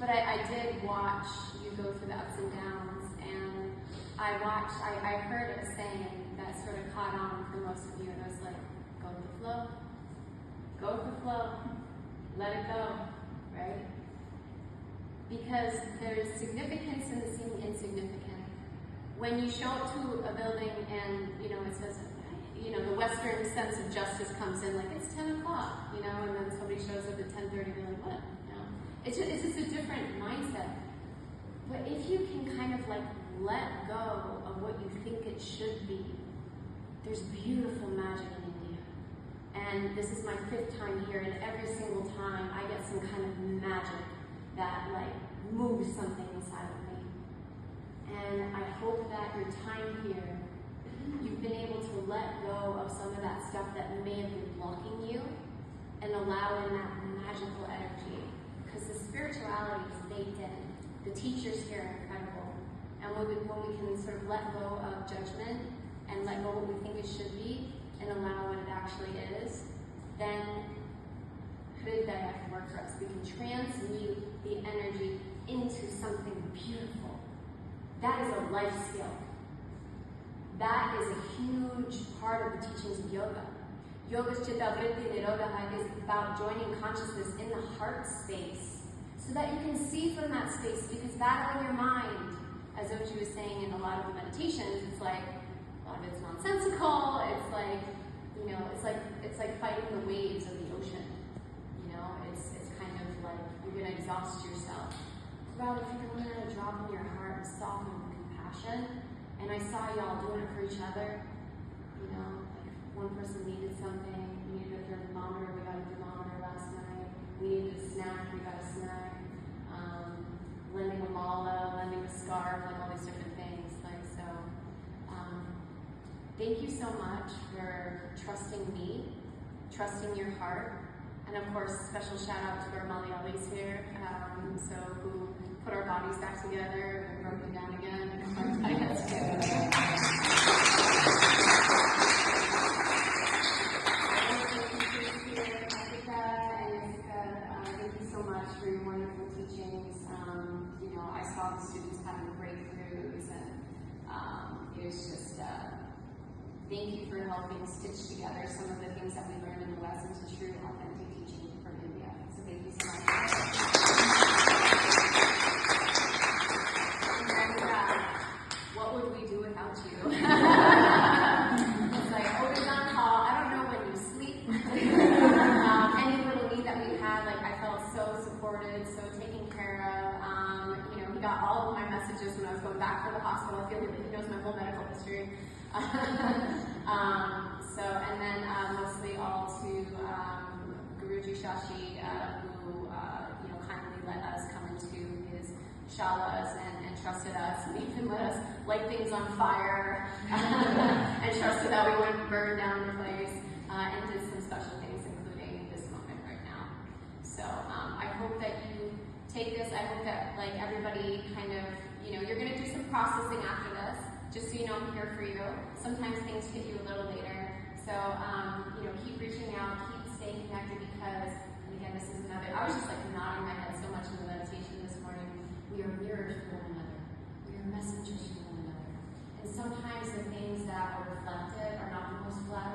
But I did watch you go through the ups and downs, and I heard a saying that sort of caught on for most of you, and it was like, go with the flow. Go with the flow. Let it go, right? Because there's significance in the seeming insignificant. When you show up to a building and, it says, the Western sense of justice comes in, like, it's 10 o'clock, and then somebody shows up at 10:30, you're like, what? It's just a different mindset. But if you can kind of like let go of what you think it should be, there's beautiful magic in India. And this is my 5th time here, and every single time I get some kind of magic that like moves something inside of me. And I hope that your time here, you've been able to let go of some of that stuff that may have been blocking you and allow in that magical energy. Because the spirituality is baked in. The teachers here are incredible. And when we can sort of let go of judgment and let go of what we think it should be and allow what it actually is, then Hridaya can work for us. We can transmute the energy into something beautiful. That is a life skill. That is a huge part of the teachings of yoga. Yoga's Chitta Vritti Nirodha is about joining consciousness in the heart space so that you can see from that space, because battling your mind, as Ochi was saying in a lot of the meditations, it's like, a lot of it's nonsensical, it's like, it's like fighting the waves of the ocean. It's kind of like you're going to exhaust yourself. Rather, if you can learn how to drop in your heart and soften with compassion, and I saw y'all doing it for each other, like one person needed something, we needed a thermometer, we got a thermometer last night, we needed a snack, we got a snack, lending a mala, lending a scarf, like all these different things. Thank you so much for trusting me, trusting your heart, and of course, special shout out to our Malayali's here, who put our bodies back together and broke it down again. I had to thank you so much for your wonderful teachings. I saw the students having breakthroughs, and it was just, thank you for helping stitch together some of the things that we learned in the West into true, authentic teaching from India. So thank you so much. What would we do without you? It's like, always on call. I don't know when you sleep. Any little need that we had, like, I felt so supported, so taken care of. He got all of my messages when I was going back to the hospital. I feel like he knows my whole medical history. And then mostly all to Guruji Shashi, who kindly let us come into his shalas and trusted us, and even let us light things on fire, and trusted that we wouldn't burn down the place, and did some special things, including this moment right now. So I hope that you take this. I hope that everybody kind of, you're going to do some processing after this. Just so you know, I'm here for you. Sometimes things hit you a little later. So, keep reaching out, keep staying connected, because, and again, this is another, I was just like nodding my head so much in the meditation this morning. We are mirrors to one another. We are messengers to one another. And sometimes the things that are reflected are not the most flattering.